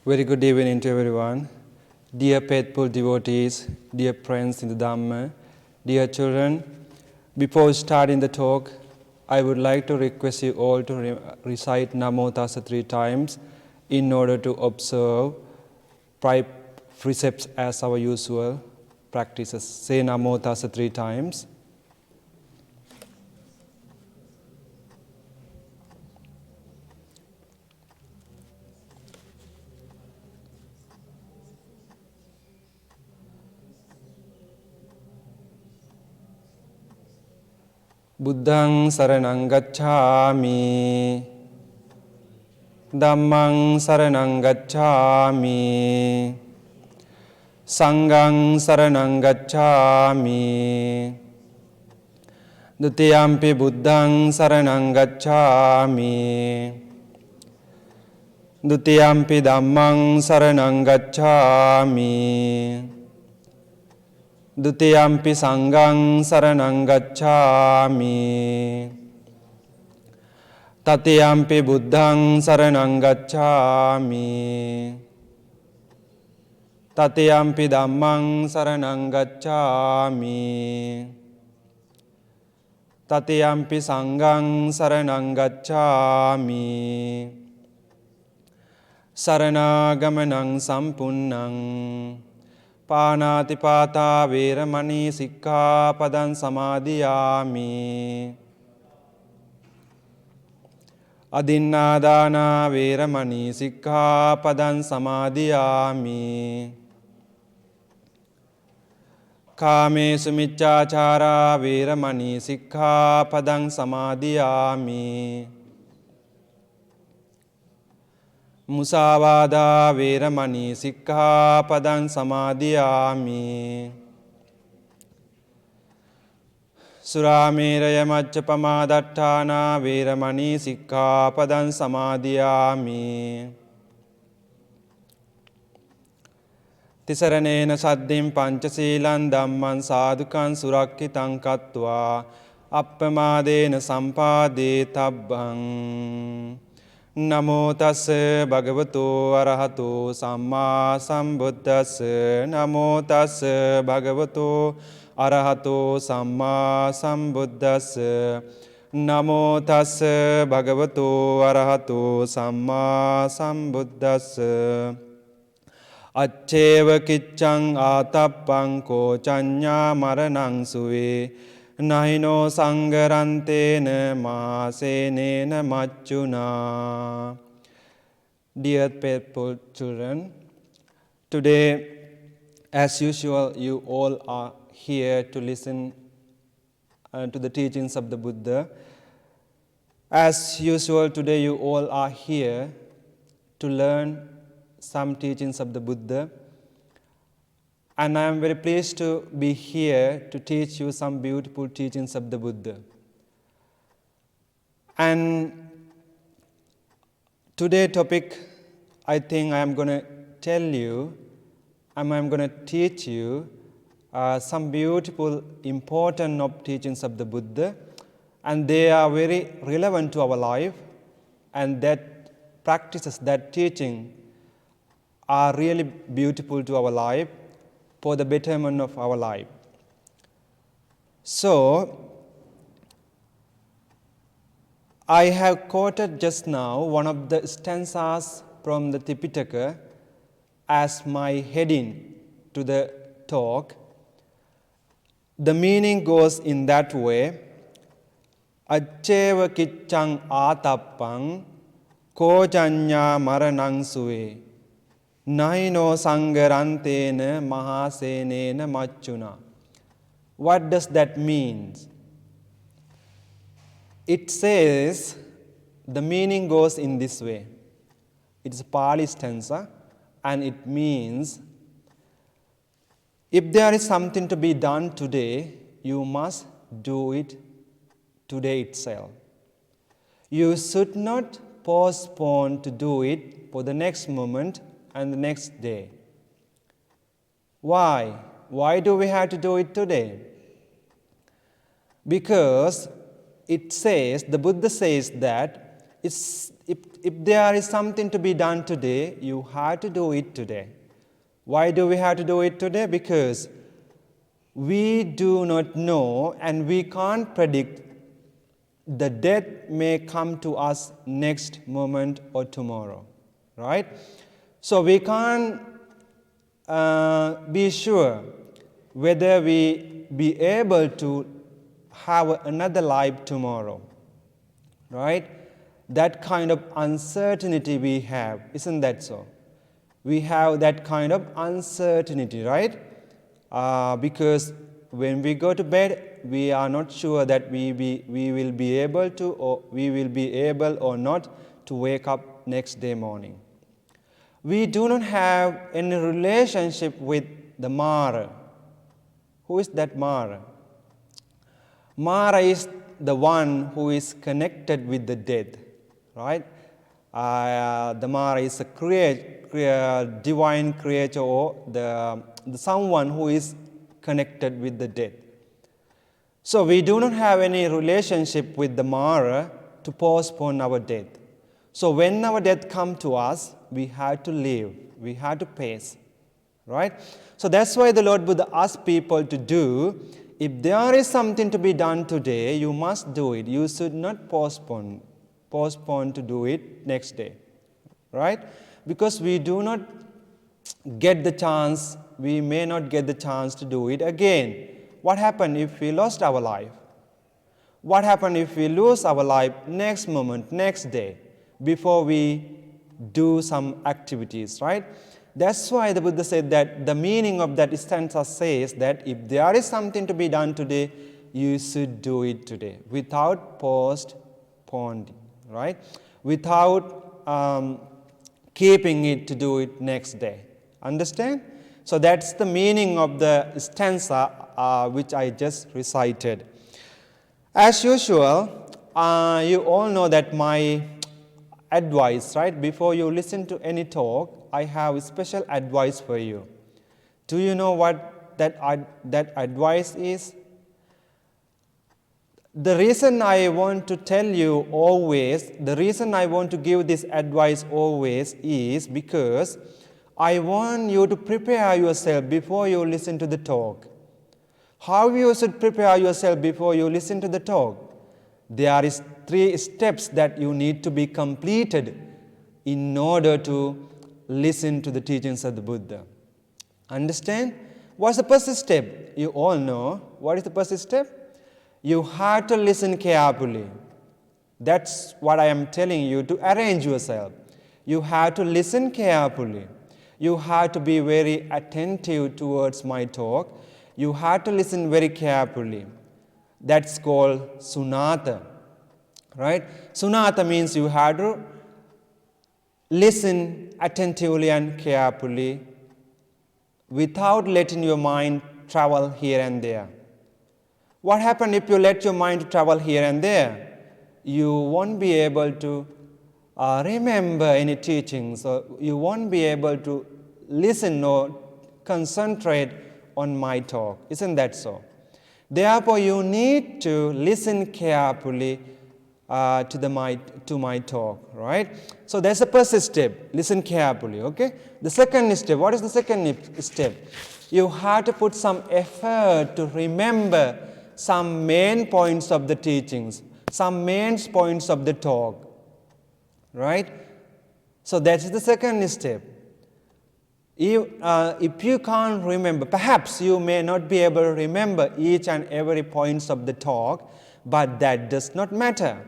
Very good evening to everyone. Dear faithful devotees, dear friends in the Dhamma, dear children, before starting the talk, I would like to request you all to recite Namo Tassa 3 times in order to observe precepts as our usual practices. Say Namo Tassa 3 times. Buddhaṃ saraṇaṃ gacchāmi, Dhammaṃ saraṇaṃ gacchāmi, Saṅඝaṃ saraṇaṃ gacchāmi, Dutiyampi Buddhaṃ saraṇaṃ gacchāmi, Dutiyampi Dhammaṃ saraṇaṃ gacchāmi, Dutiyampi Saṅඝaṃ saraṇaṃ gacchāmi, Tatiyampi Buddhaṃ saraṇaṃ gacchāmi, Tatiyampi Dhammaṃ saraṇaṃ gacchāmi, Tatiyampi Saṅඝaṃ saraṇaṃ gacchāmi, Saranāgamaṇaṃ sampunnaṃ, Pānātipātā vēramaṇī sikkāpadaṃ samādhiyāmi, Adinādānā vēramaṇī sikkāpadaṃ samādhiyāmi, Kāmesu miccācārā vēramaṇī sikkāpadaṃ samādhiyāmi, Musāvādā vēramaṇī sikkāpadaṃ samādhiyāmi, Surāmēraya maccapamādatthānā vēramaṇī sikkāpadaṃ samādhiyāmi, Tisaranena saddhiṃ pañcasīlaṃ dhammaṃ sādhukaṃ surakkitaṃ kattvā appamādena sampādetabbhaṃ. Namo tassa bhagavato arahato sammā sambuddhassa. Namo tassa bhagavato arahato sammā sambuddhassa. Namo tassa bhagavato arahato sammā sambuddhassa. Accheva kiccaṃ ātappaṃ ko caññā maranaṃ suve. Nahino sangarantena mahasenena macchuna. Dear faithful children, today, as usual, you all are here to listen to the teachings of the Buddha. As usual, today you all are here to learn some teachings of the Buddha. And I am very pleased to be here to teach you some beautiful teachings of the Buddha. And today's topic, I think I am going to tell you, I'm going to teach you some beautiful, important teachings of the Buddha. And they are very relevant to our life. And that practices, that teaching, are really beautiful to our life, for the betterment of our life. So, I have quoted just now one of the stanzas from the Tipitaka as my heading to the talk. The meaning goes in that way: Accheva kiccaṃ ātappaṃ ko caññā maranaṃ suve. Nahino sangarantena mahasenena macchuna. What does that mean? It says, the meaning goes in this way. It's a Pali stanza, and it means, if there is something to be done today, you must do it today itself. You should not postpone to do it for the next moment and the next day. Why? Why do we have to do it today? Because it says, the Buddha says that if there is something to be done today, you have to do it today. Why do we have to do it today? Because we do not know and we can't predict the death may come to us next moment or tomorrow, right? So we can't be sure whether we be able to have another life tomorrow, right? That kind of uncertainty we have, isn't that so? We have that kind of uncertainty, right? Because when we go to bed, we are not sure that we will be able to, or we will be able or not to wake up next day morning. We do not have any relationship with the Mara. Who is that Mara? Mara is the one who is connected with the dead, right? The Mara is a divine creature, or the someone who is connected with the dead. So we do not have any relationship with the Mara to postpone our death. So when our death comes to us, we have to live, we have to pace, right? So that's why the Lord Buddha asked people to do, if there is something to be done today, you must do it. You should not postpone to do it next day, right? Because we do not get the chance, we may not get the chance to do it again. What happens if we lost our life? What happens if we lose our life next moment, next day, before we do some activities, right? That's why the Buddha said that the meaning of that stanza says that if there is something to be done today, you should do it today without postponing, right? Without keeping it to do it next day. Understand? So that's the meaning of the stanza which I just recited. As usual, you all know that my advice, right? Before you listen to any talk, I have special advice for you. Do you know what that advice is? The reason I want to tell you always, the reason I want to give this advice always is because I want you to prepare yourself before you listen to the talk. How you should prepare yourself before you listen to the talk? There is 3 steps that you need to be completed in order to listen to the teachings of the Buddha. Understand? What's the first step? You all know. What is the first step? You have to listen carefully. That's what I am telling you, to arrange yourself. You have to listen carefully. You have to be very attentive towards my talk. You have to listen very carefully. That's called sunata, right? Sunata means you have to listen attentively and carefully without letting your mind travel here and there. What happens if you let your mind travel here and there? You won't be able to remember any teachings, or you won't be able to listen or concentrate on my talk. Isn't that so? Therefore, you need to listen carefully to my talk, right? So that's the first step. Listen carefully, okay? The second step, what is the second step? You have to put some effort to remember some main points of the teachings, some main points of the talk, right? So that's the second step. If you can't remember, perhaps you may not be able to remember each and every points of the talk, but that does not matter.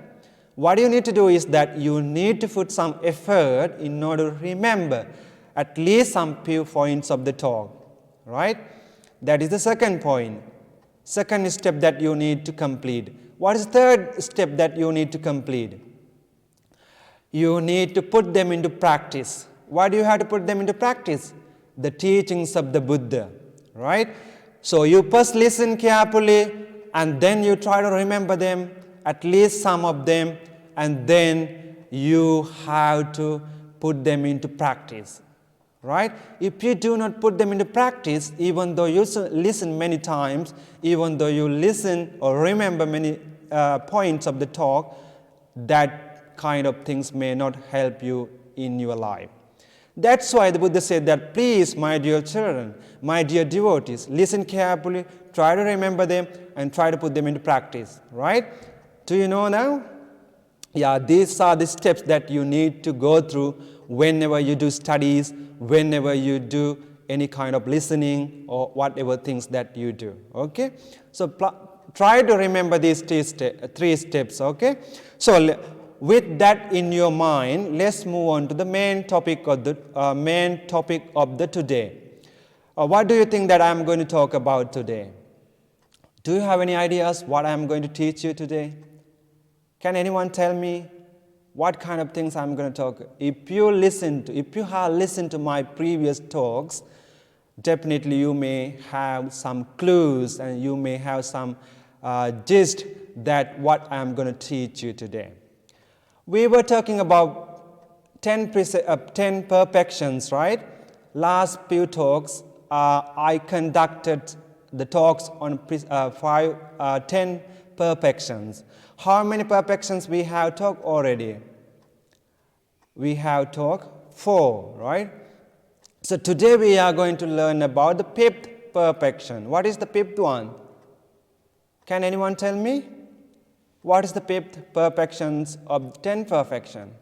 What you need to do is that you need to put some effort in order to remember at least some few points of the talk, right? That is the second point. Second step that you need to complete. What is the third step that you need to complete? You need to put them into practice. Why do you have to put them into practice? The teachings of the Buddha, right? So you first listen carefully and then you try to remember them, at least some of them, and then you have to put them into practice, right? If you do not put them into practice, even though you listen many times, even though you listen or remember many points of the talk, that kind of things may not help you in your life. That's why the Buddha said that, please, my dear children, my dear devotees, listen carefully, try to remember them, and try to put them into practice, right? Do you know now? Yeah, these are the steps that you need to go through whenever you do studies, whenever you do any kind of listening or whatever things that you do, okay? So try to remember these three steps, okay? So with that in your mind, let's move on to the main topic of the today. What do you think that I'm going to talk about today? Do you have any ideas what I'm going to teach you today? Can anyone tell me what kind of things I'm going to talk? If you have listened to my previous talks, definitely you may have some clues and you may have some gist that what I'm going to teach you today. We were talking about 10 perfections, right? Last few talks, I conducted the talks on 10 perfections. How many perfections we have talked already? We have talked 4, right? So today we are going to learn about the 5th perfection. What is the 5th one? Can anyone tell me? What is the 5th perfections of 10 perfection?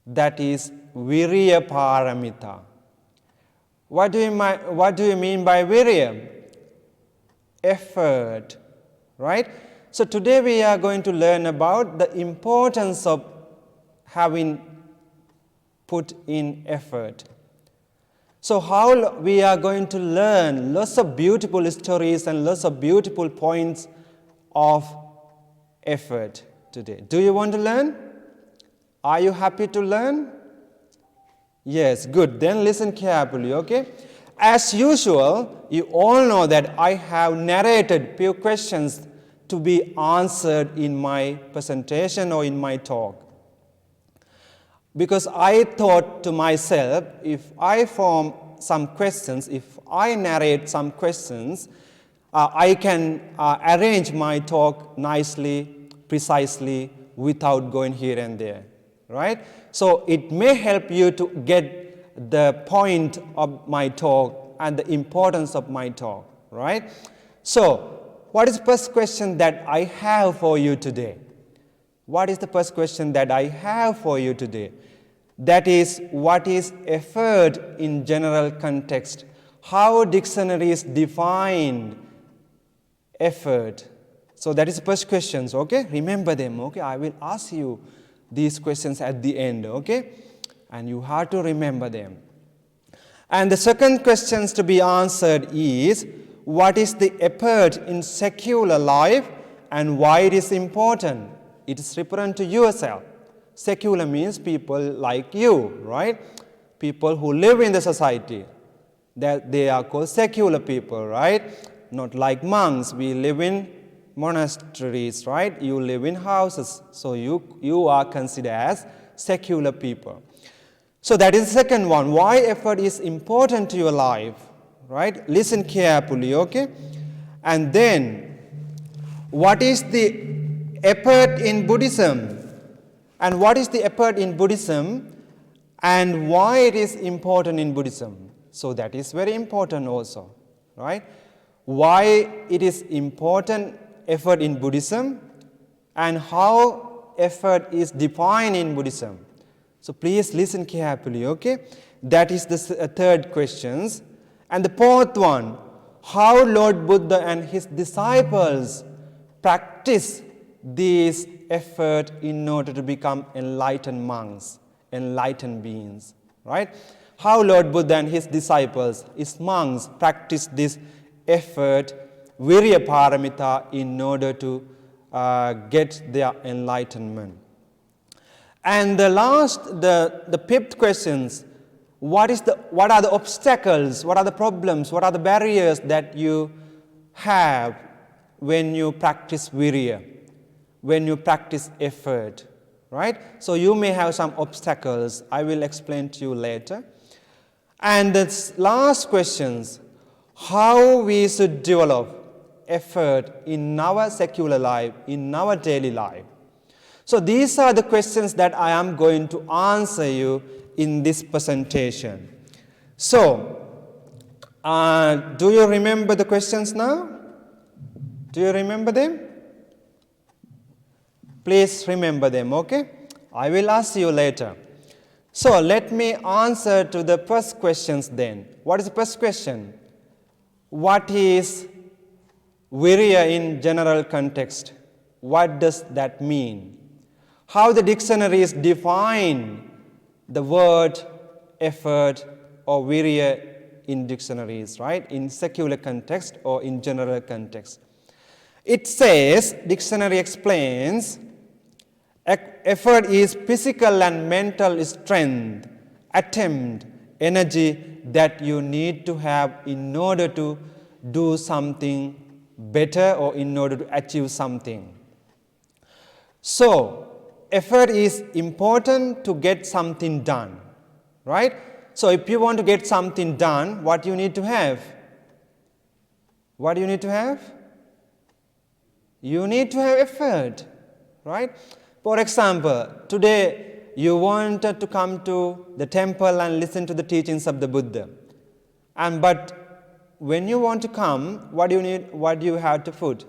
That is Virya Paramita. What do you mean by Virya? Effort, right? So today we are going to learn about the importance of having put in effort. So how we are going to learn lots of beautiful stories and lots of beautiful points of effort today. Do you want to learn? Are you happy to learn? Yes, good. Then listen carefully, okay? As usual, you all know that I have narrated few questions to be answered in my presentation or in my talk. Because I thought to myself, if I form some questions, if I narrate some questions, I can arrange my talk nicely, precisely, without going here and there, right? So it may help you to get the point of my talk and the importance of my talk, right? So, what is the first question that I have for you today? What is the first question that I have for you today? That is, what is effort in general context? How dictionaries define effort? So that is the first questions, okay? Remember them, okay? I will ask you these questions at the end, okay? And you have to remember them. And the second questions to be answered is, what is the effort in secular life and why it is important? It is referring to yourself. Secular means people like you, right? People who live in the society. That they are called secular people, right? Not like monks. We live in monasteries, right? You live in houses. So you are considered as secular people. So that is the second one. Why effort is important to your life, right? Listen carefully, okay? And then, what is the effort in Buddhism? And what is the effort in Buddhism and why it is important in Buddhism? So that is very important also, right? Why it is important effort in Buddhism and how effort is defined in Buddhism. So please listen carefully, okay? That is the third questions. And the fourth one, how Lord Buddha and his disciples practice this effort in order to become enlightened monks, enlightened beings, right? How Lord Buddha and his disciples, his monks, practice this effort, Virya Paramita, in order to get their enlightenment. And the last, the fifth questions, what are the obstacles, what are the problems, what are the barriers that you have when you practice virya, when you practice effort, right? So you may have some obstacles. I will explain to you later. And the last questions, how we should develop effort in our secular life, in our daily life. So these are the questions that I am going to answer you in this presentation. So, do you remember the questions now? Do you remember them? Please remember them, okay? I will ask you later. So, let me answer to the first questions then. What is the first question? What is virya in general context? What does that mean? How the dictionaries define the word effort or virya in dictionaries, right? In secular context or in general context. It says, dictionary explains, effort is physical and mental strength, attempt, energy that you need to have in order to do something better or in order to achieve something. So, effort is important to get something done, right? So, if you want to get something done, what you need to have? What do you need to have? You need to have effort, right? For example, today you wanted to come to the temple and listen to the teachings of the Buddha. But when you want to come, what do you need? What do you have to put?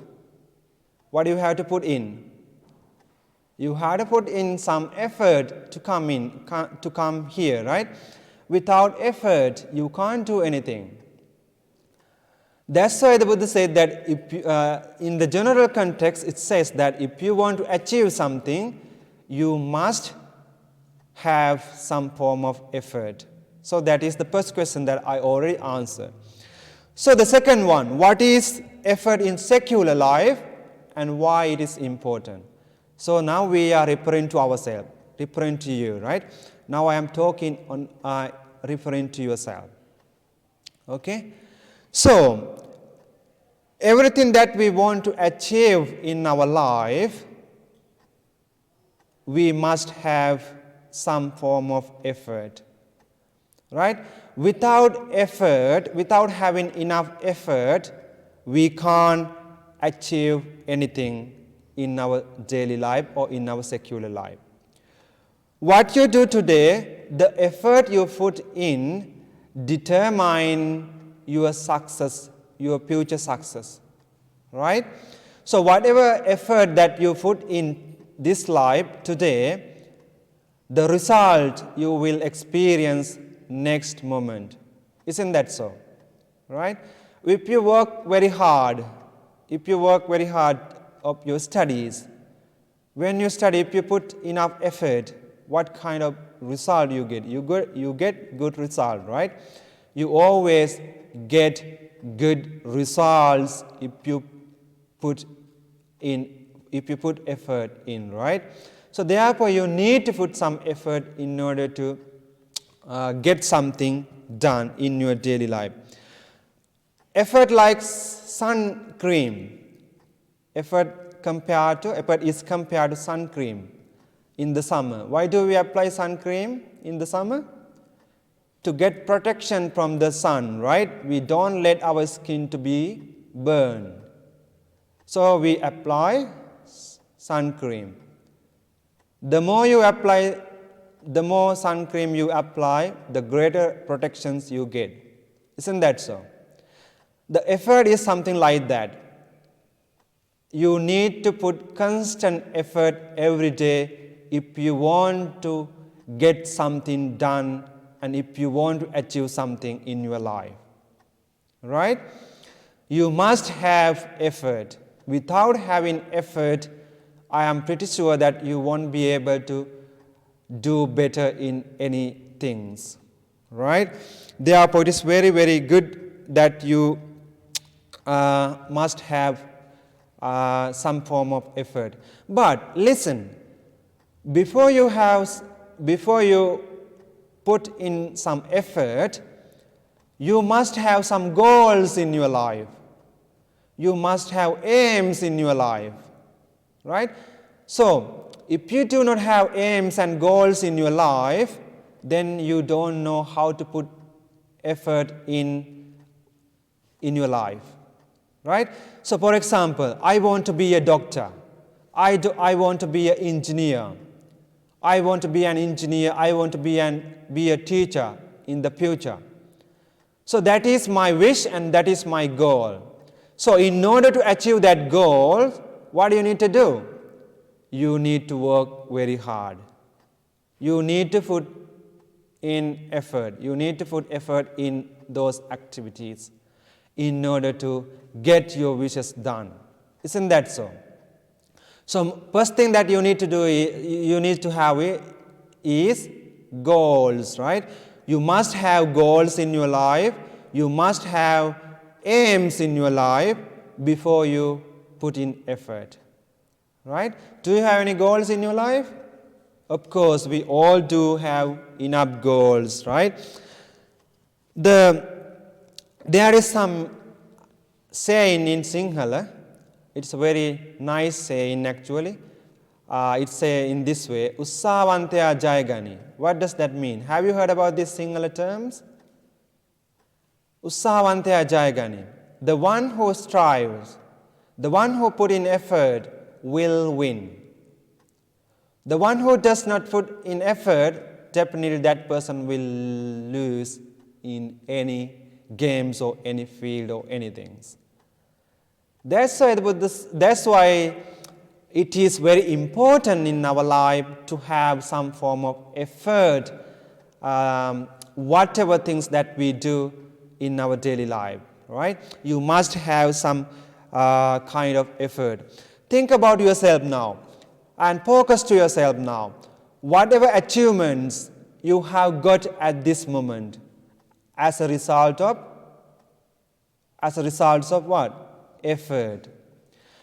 What do you have to put in? You have to put in some effort to come here, right? Without effort, you can't do anything. That's why the Buddha said that if you, in the general context, it says that if you want to achieve something, you must have some form of effort. So that is the first question that I already answered. So the second one, what is effort in secular life and why it is important? So now we are referring to ourselves, referring to you, right? Now I am talking on referring to yourself. Okay? So, everything that we want to achieve in our life, we must have some form of effort, right? Without effort, without having enough effort, we can't achieve anything in our daily life or in our secular life. What you do today, the effort you put in determine your success, your future success, right? So whatever effort that you put in this life today, the result you will experience next moment. Isn't that so? Right? If you work very hard of your studies, when you study, if you put enough effort, what kind of result you get? You get good result, right? You always get good results if you put effort in, right? So therefore, you need to put some effort in order to get something done in your daily life. Effort like sun cream. Effort is compared to sun cream in the summer. Why do we apply sun cream in the summer? To get protection from the sun, right? We don't let our skin to be burned. So we apply sun cream. The more sun cream you apply, the greater protections you get. Isn't that so? The effort is something like that. You need to put constant effort every day if you want to get something done and if you want to achieve something in your life. Right? You must have effort. Without having effort, I am pretty sure that you won't be able to do better in any things. Right? Therefore, it is very, very good that you must have some form of effort. But listen, before you put in some effort, you must have some goals in your life. You must have aims in your life, right? So, if you do not have aims and goals in your life, then you don't know how to put effort in your life, right? So, for example, I want to be a doctor. I want to be an engineer. I want to be an engineer. I want to be a teacher in the future. So that is my wish and that is my goal. So in order to achieve that goal, what do you need to do? You need to work very hard. You need to put in effort. You need to put effort in those activities in order to get your wishes done. Isn't that so? So first thing that you need to do you need to have is goals, right? You must have goals in your life. You must have aims in your life before you put in effort, right? Do you have any goals in your life? Of course, we all do have enough goals, right? There is some saying in Sinhala. It's a very nice saying actually. It's say in this way, Ussavantaya Jayagani. What does that mean? Have you heard about these Sinhala terms? Ussavantaya Jayagani. The one who strives, the one who put in effort will win. The one who does not put in effort, definitely that person will lose in any games or any field or anything. That's why it is very important in our life to have some form of effort, whatever things that we do in our daily life, right? You must have some kind of effort. Think about yourself now and focus to yourself now. Whatever achievements you have got at this moment as a result of what? Effort.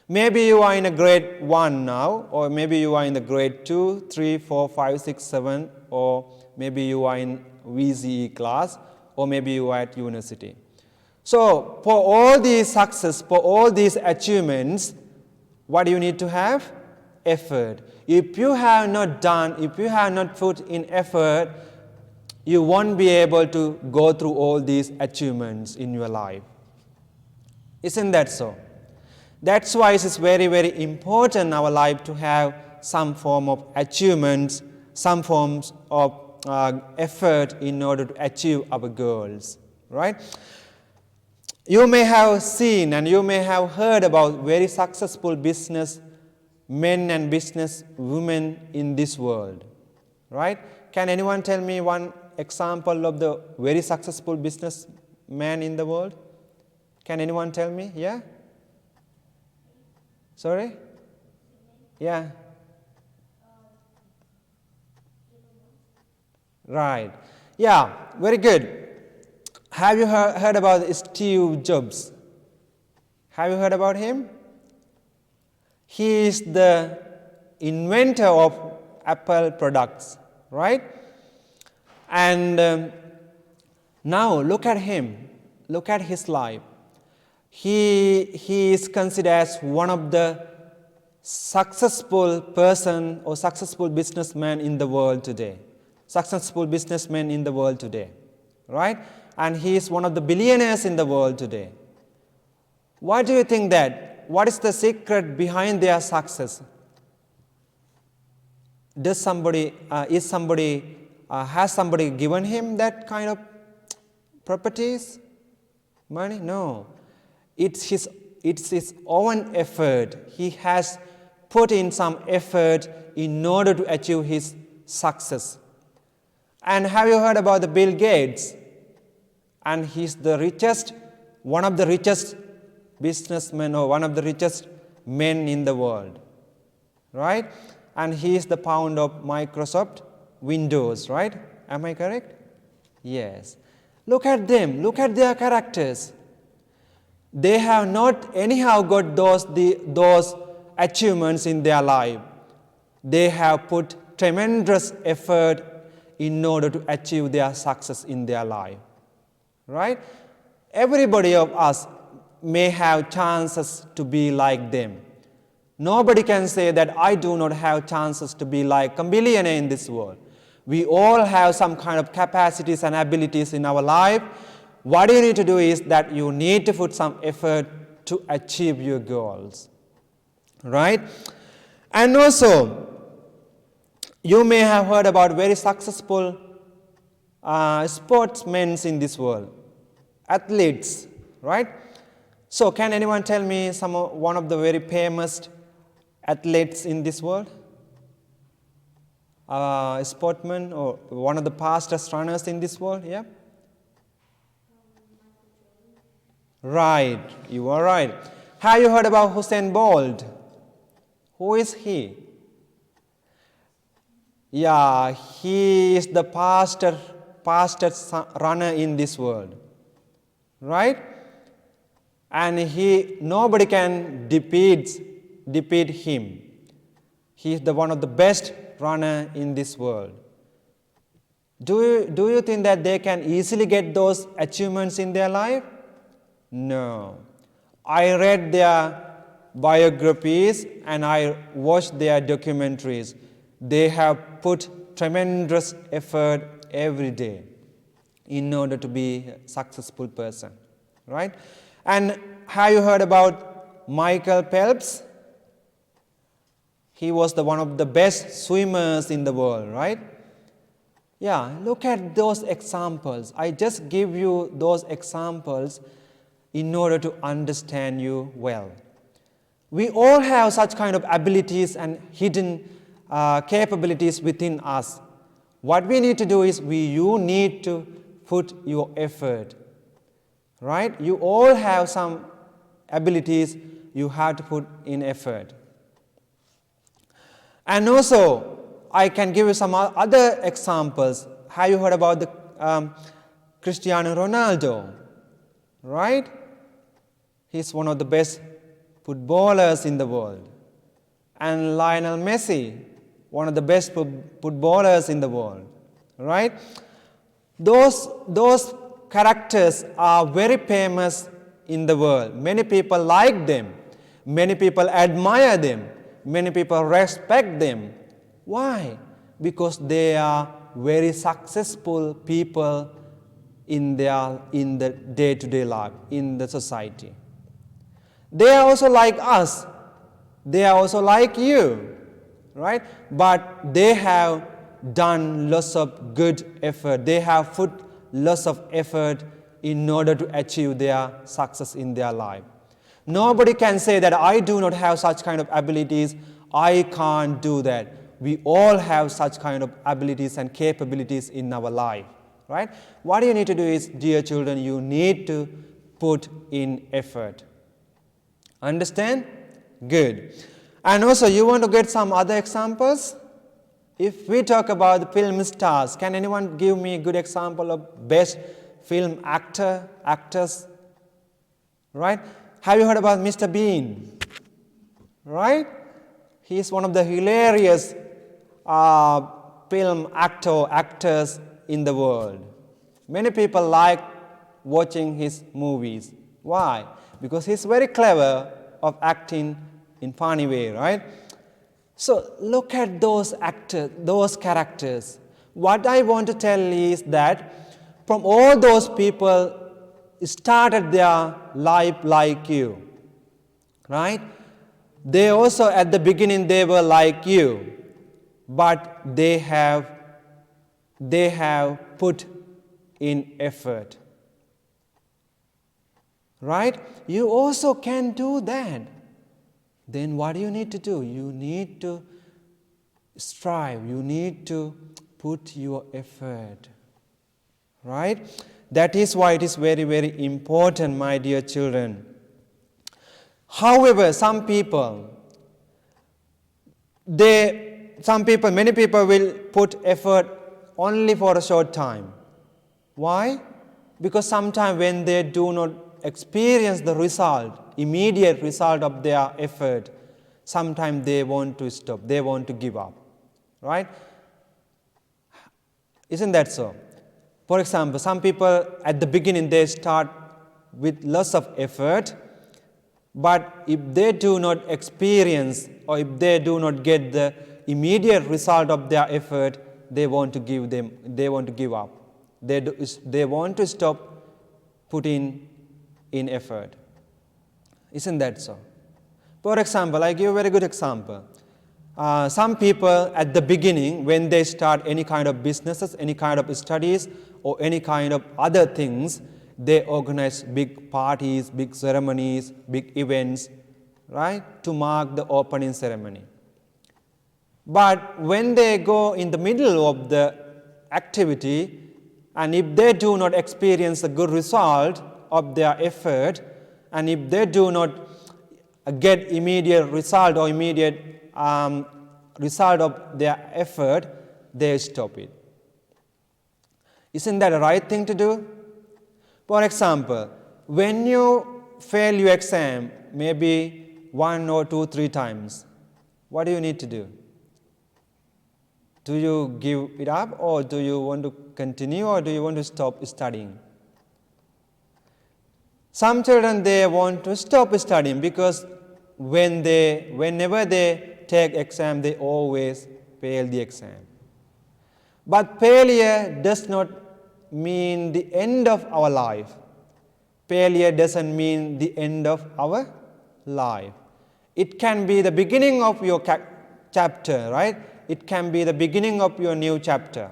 Maybe you are in a grade 1 now, or maybe you are in the grade 2, 3, 4, 5, 6, 7, or maybe you are in VCE class, or maybe you are at university. So, for all these success, for all these achievements, what do you need to have? Effort. If you have not done, if you have not put in effort, you won't be able to go through all these achievements in your life. Isn't that so? That's why it is very, very important in our life to have some form of achievements, some forms of effort in order to achieve our goals, right? You may have seen and you may have heard about very successful business men and business women in this world, right? Can anyone tell me one example of the very successful businessman in the world? Can anyone tell me? Yeah? Sorry? Yeah. Right. Yeah, very good. Have you heard about Steve Jobs? Have you heard about him? He is the inventor of Apple products, right? And now look at him. Look at his life. He is considered as one of the successful person or successful businessman in the world today. Successful businessman in the world today, right? And he is one of the billionaires in the world today. Why do you think that? What is the secret behind their success? Has somebody given him that kind of properties? Money? No. It's his own effort. He has put in some effort in order to achieve his success. And have you heard about the Bill Gates? And he's the richest, one of the richest businessmen or one of the richest men in the world, right? And he is the founder of Microsoft Windows, right? Am I correct? Yes. Look at them. Look at their characters. They have not anyhow got those achievements in their life. They have put tremendous effort in order to achieve their success in their life, right? Everybody of us may have chances to be like them. Nobody can say that I do not have chances to be like a billionaire in this world. We all have some kind of capacities and abilities in our life. What you need to do is that you need to put some effort to achieve your goals, right? And also, you may have heard about very successful sportsmen in this world, athletes, right? So, can anyone tell me one of the very famous athletes in this world? Sportsman or one of the fastest runners in this world? Yeah? Right, you are right. Have you heard about Usain Bolt? Who is he? Yeah, he is the fastest runner in this world, right? And nobody can defeat him. He is one of the best runner in this world. Do you think that they can easily get those achievements in their life? No. I read their biographies and I watched their documentaries. They have put tremendous effort every day in order to be a successful person, right? And have you heard about Michael Phelps? He was one of the best swimmers in the world, right? Yeah, look at those examples. I just give you those examples in order to understand you well. We all have such kind of abilities and hidden capabilities within us. What we need to do is you need to put your effort, right? You all have some abilities, you have to put in effort. And also, I can give you some other examples. Have you heard about the Cristiano Ronaldo, right? He's one of the best footballers in the world. And Lionel Messi, one of the best footballers in the world, right? Those characters are very famous in the world. Many people like them. Many people admire them. Many people respect them. Why? Because they are very successful people in the day-to-day life, in the society. They are also like us. They are also like you, right? But they have done lots of good effort. They have put lots of effort in order to achieve their success in their life. Nobody can say that I do not have such kind of abilities, I can't do that. We all have such kind of abilities and capabilities in our life, right? What you need to do is, dear children, you need to put in effort. Understand? Good. And also, you want to get some other examples? If we talk about the film stars, can anyone give me a good example of best film actors? Right? Have you heard about Mr. Bean? Right? He is one of the hilarious film actors in the world. Many people like watching his movies. Why? Because he's very clever of acting in funny way, right? So look at those actors, those characters. What I want to tell is that from all those people started their life like you, right? They also at the beginning they were like you, but they have put in effort. Right? You also can do that. Then what do you need to do? You need to strive. You need to put your effort. Right? That is why it is very, very important, my dear children. However, many people will put effort only for a short time. Why? Because sometimes when they do not experience the immediate result of their effort, sometimes they want to stop, they want to give up, right? Isn't that so? For example, some people at the beginning they start with lots of effort, but if they do not experience or if they do not get the immediate result of their effort, they want to give up. They want to stop putting in effort. Isn't that so? For example, I give a very good example. Some people at the beginning, when they start any kind of businesses, any kind of studies, or any kind of other things, they organize big parties, big ceremonies, big events, right, to mark the opening ceremony. But when they go in the middle of the activity, and if they do not experience a good result of their effort, and if they do not get immediate result or immediate result of their effort, they stop it. Isn't that the right thing to do? For example, when you fail your exam, maybe 1 or 2, 3 times, what do you need to do? Do you give it up, or do you want to continue, or do you want to stop studying? Some children, they want to stop studying because whenever they take exam, they always fail the exam. But failure does not mean the end of our life. Failure doesn't mean the end of our life. It can be the beginning of your chapter, right? It can be the beginning of your new chapter.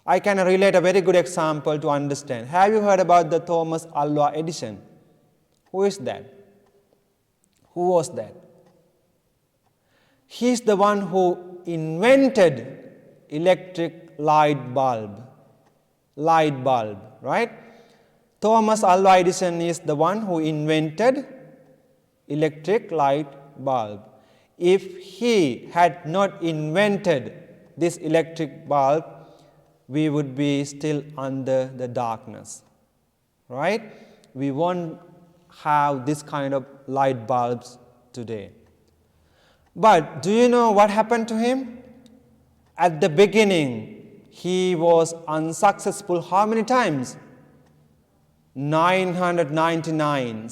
I can relate a very good example to understand. Have you heard about the Thomas Alva Edison? Who is that? Who was that? He is the one who invented electric light bulb, right? Thomas Alva Edison is the one who invented electric light bulb. If he had not invented this electric bulb, we would be still under the darkness, right? We won't have this kind of light bulbs today. But do you know what happened to him? At the beginning, he was unsuccessful how many times? 999.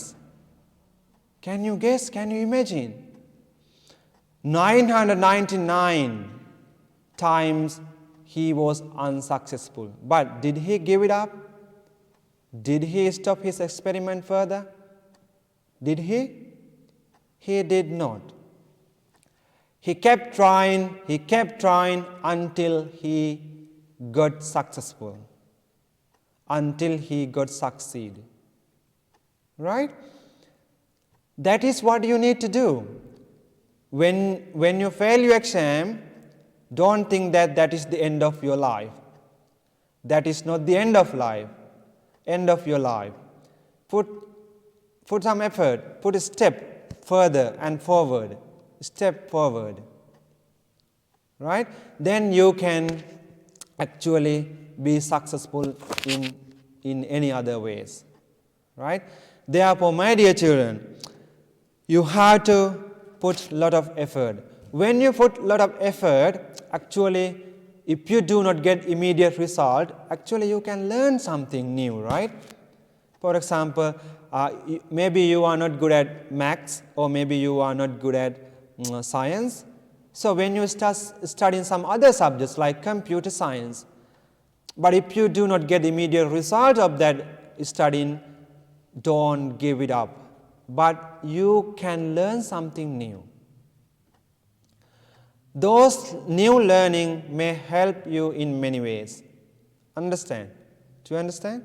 Can you guess? Can you imagine? 999 times he was unsuccessful. But did he give it up? Did he stop his experiment further? Did he? He did not. He kept trying until he got successful, until he got succeed. Right? That is what you need to do. When you fail your exam, don't think that that is the end of your life. That is not the end of life. End of your life. Put some effort, put a step further and forward. Step forward. Right? Then you can actually be successful in any other ways. Right? Therefore, my dear children, you have to put a lot of effort. When you put a lot of effort, actually, if you do not get immediate result, actually you can learn something new, right? For example, maybe you are not good at maths, or maybe you are not good at science. So when you start studying some other subjects like computer science, but if you do not get immediate result of that studying, don't give it up. But you can learn something new. Those new learning may help you in many ways. Understand? Do you understand?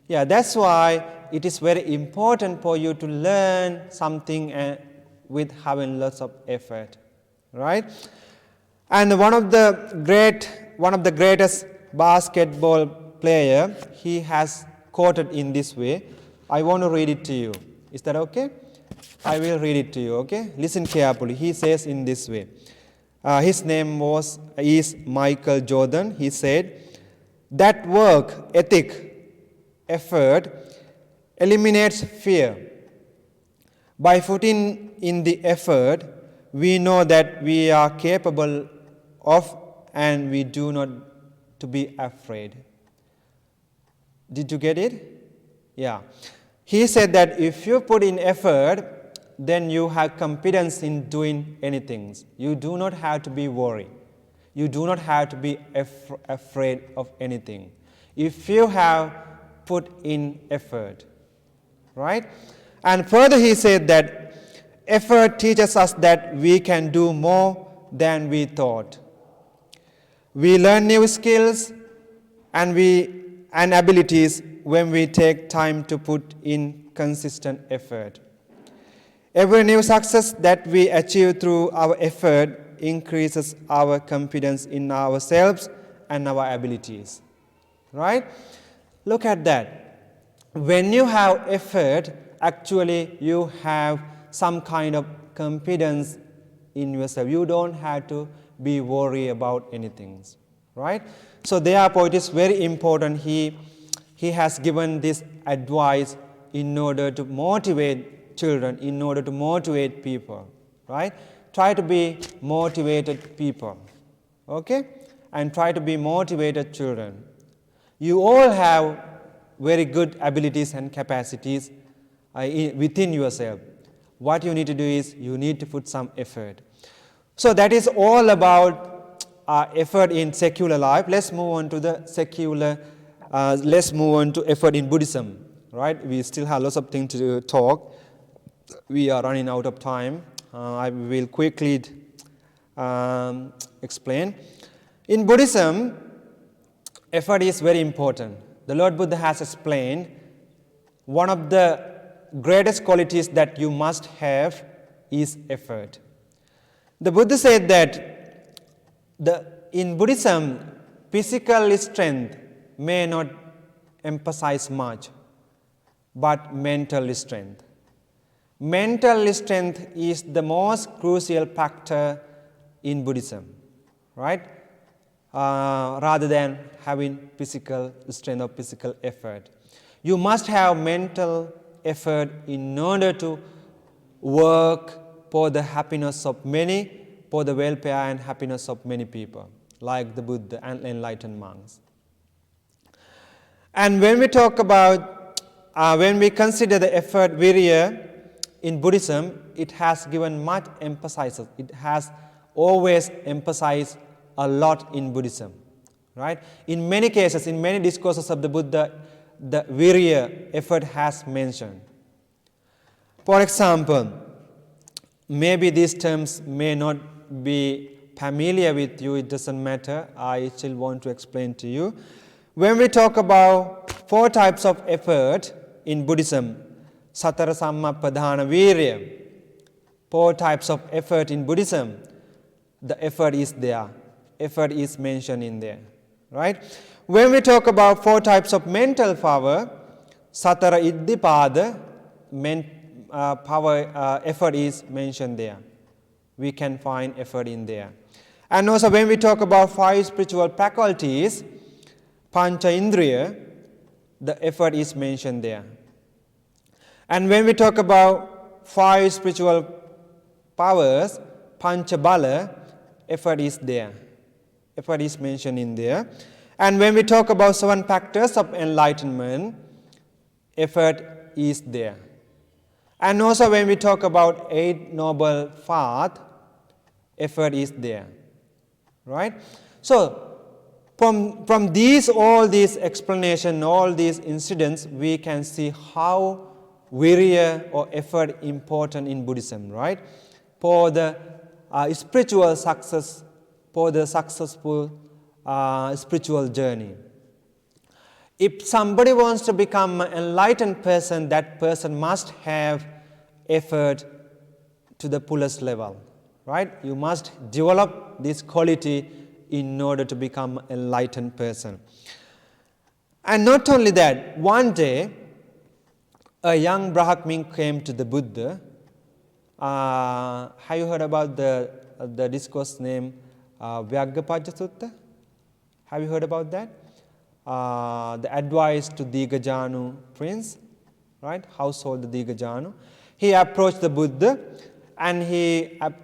Yeah, that's why it is very important for you to learn something with having lots of effort, right? And one of the greatest basketball player, he has quoted in this way. I want to read it to you. Is that okay? I will read it to you, okay? Listen carefully. He says in this way. His name is Michael Jordan. He said, that work ethic, effort, eliminates fear. By putting in the effort, we know that we are capable of, and we do not to be afraid. Did you get it? Yeah. He said that if you put in effort, then you have confidence in doing anything. You do not have to be worried. You do not have to be afraid of anything. If you have put in effort, right? And further he said that effort teaches us that we can do more than we thought. We learn new skills and abilities when we take time to put in consistent effort. Every new success that we achieve through our effort increases our confidence in ourselves and our abilities. Right? Look at that. When you have effort, actually you have some kind of confidence in yourself. You don't have to be worried about anything. Right? So therefore it is very important. He has given this advice in order to motivate children, in order to motivate people. Right? Try to be motivated people. Okay? And try to be motivated children. You all have very good abilities and capacities within yourself. What you need to do is you need to put some effort. So that is all about effort in secular life. Let's move on to the secular. Let's move on to effort in Buddhism. Right? We still have lots of things to talk. We are running out of time. I will quickly explain. In Buddhism, effort is very important. The Lord Buddha has explained one of the greatest qualities that you must have is effort. The Buddha said that in Buddhism, physical strength may not emphasize much, but mental strength. Mental strength is the most crucial factor in Buddhism, right? Rather than having physical strength or physical effort. You must have mental effort in order to work for the happiness of many, for the welfare and happiness of many people, like the Buddha and enlightened monks. And when we talk about, when we consider the effort virya in Buddhism, it has given much emphasis. It has always emphasized a lot in Buddhism, right? In many cases, in many discourses of the Buddha, the virya effort has mentioned. For example, maybe these terms may not be familiar with you, it doesn't matter, I still want to explain to you. When we talk about 4 types of effort in Buddhism, Satara Sammapadhana Virya, 4 types of effort in Buddhism, the effort is there. Effort is mentioned in there, right? When we talk about 4 types of mental power, Satara Iddhipada, effort is mentioned there. We can find effort in there. And also when we talk about 5 spiritual faculties, Pancha Indriya, the effort is mentioned there. And when we talk about 5 spiritual powers, Pancha Bala, effort is there. Effort is mentioned in there. And when we talk about 7 factors of enlightenment, effort is there. And also when we talk about 8 noble paths, effort is there. Right? So, from all these explanations, all these incidents, we can see how virya or effort important in Buddhism, right? For the spiritual success, for the successful spiritual journey. If somebody wants to become an enlightened person, that person must have effort to the fullest level, right? You must develop this quality in order to become an enlightened person. And not only that, one day, a young Brahmin came to the Buddha. Have you heard about the discourse named Vyaggapaja Sutta? Have you heard about that? The advice to Digajanu prince, right? Household Digajanu. He approached the Buddha, and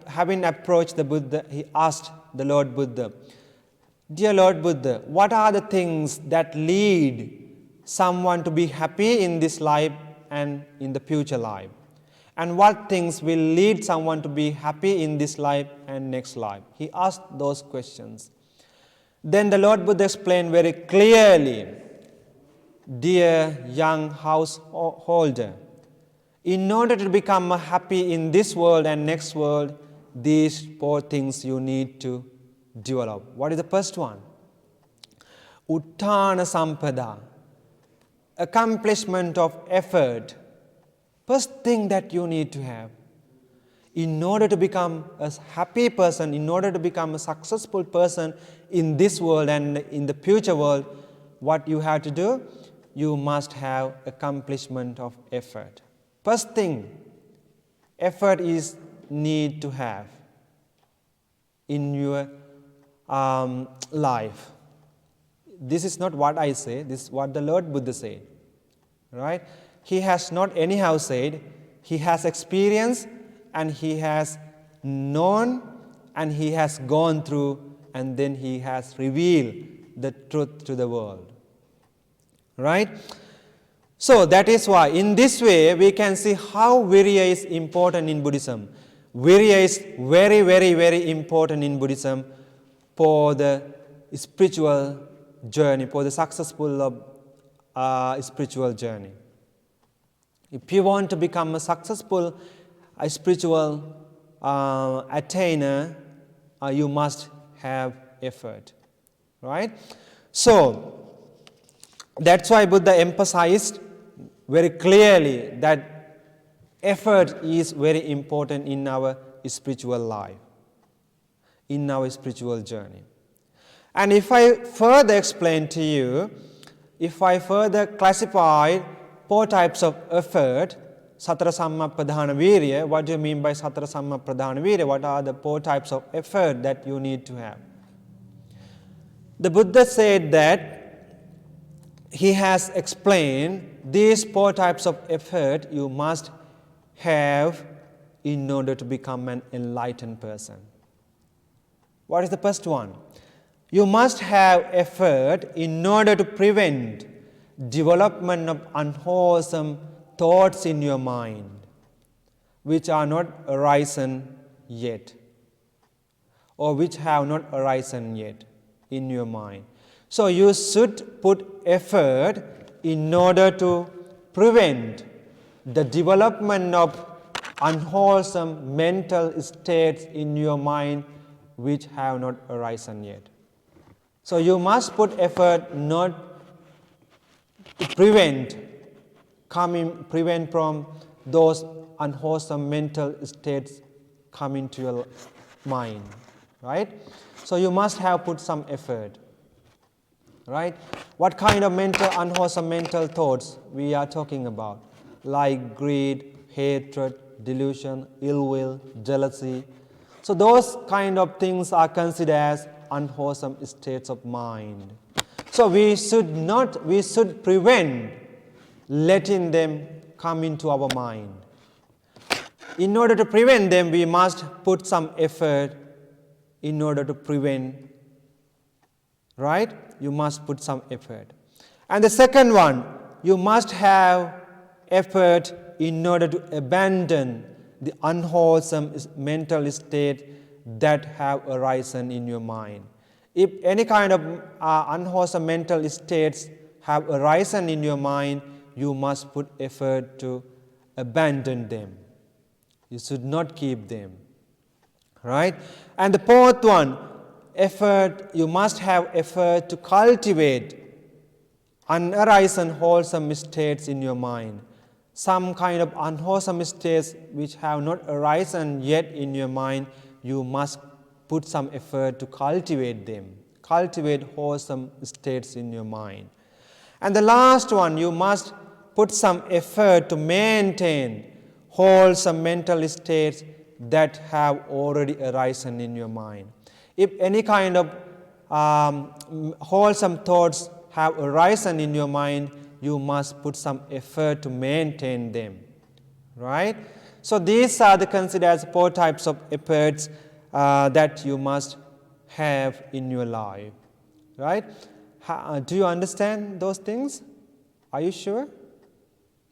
having approached the Buddha, he asked the Lord Buddha, "Dear Lord Buddha, what are the things that lead someone to be happy in this life and in the future life? And what things will lead someone to be happy in this life and next life?" He asked those questions. Then the Lord Buddha explained very clearly, "Dear young householder, in order to become happy in this world and next world, these 4 things you need to develop. What is the first one? Utthana sampada, accomplishment of effort. First thing that you need to have. In order to become a happy person, in order to become a successful person in this world and in the future world, what you have to do? You must have accomplishment of effort. First thing, effort is need to have in your life. This is not what I say, this is what the Lord Buddha said. Right? He has not anyhow said, he has experienced and he has known and he has gone through and then he has revealed the truth to the world. Right? So that is why in this way we can see how virya is important in Buddhism. Virya is very, very, very important in Buddhism for the spiritual journey, for the successful spiritual journey. If you want to become a successful spiritual attainer, you must have effort. Right? So, that's why Buddha emphasized very clearly that effort is very important in our spiritual life, in our spiritual journey. And if I further explain to you, if I further classify 4 types of effort, Satara Sammapradhana Virya, what do you mean by Satara Sammapradhana Virya? What are the 4 types of effort that you need to have? The Buddha said that he has explained these 4 types of effort you must have in order to become an enlightened person. What is the first one? You must have effort in order to prevent development of unwholesome thoughts in your mind, which are not arisen yet, or which have not arisen yet in your mind. So you should put effort in order to prevent the development of unwholesome mental states in your mind which have not arisen yet. So you must put effort not to prevent from those unwholesome mental states coming to your mind, right? So you must have put some effort, right? What kind of unwholesome mental thoughts we are talking about? Like greed, hatred, delusion, ill will, jealousy. So those kind of things are considered as unwholesome states of mind. So we should prevent letting them come into our mind. In order to prevent them, we must put some effort in order to prevent, right? You must put some effort. And the second one, you must have effort in order to abandon the unwholesome mental state that have arisen in your mind. If any kind of unwholesome mental states have arisen in your mind, you must put effort to abandon them. You should not keep them, right? And the fourth one, effort, you must have effort to cultivate unarisen wholesome states in your mind. Some kind of unwholesome states which have not arisen yet in your mind, you must put some effort to cultivate them. Cultivate wholesome states in your mind. And the last one, you must put some effort to maintain wholesome mental states that have already arisen in your mind. If any kind of wholesome thoughts have arisen in your mind, you must put some effort to maintain them, right? So these are the considered as 4 types of efforts that you must have in your life, right? Do you understand those things? Are you sure?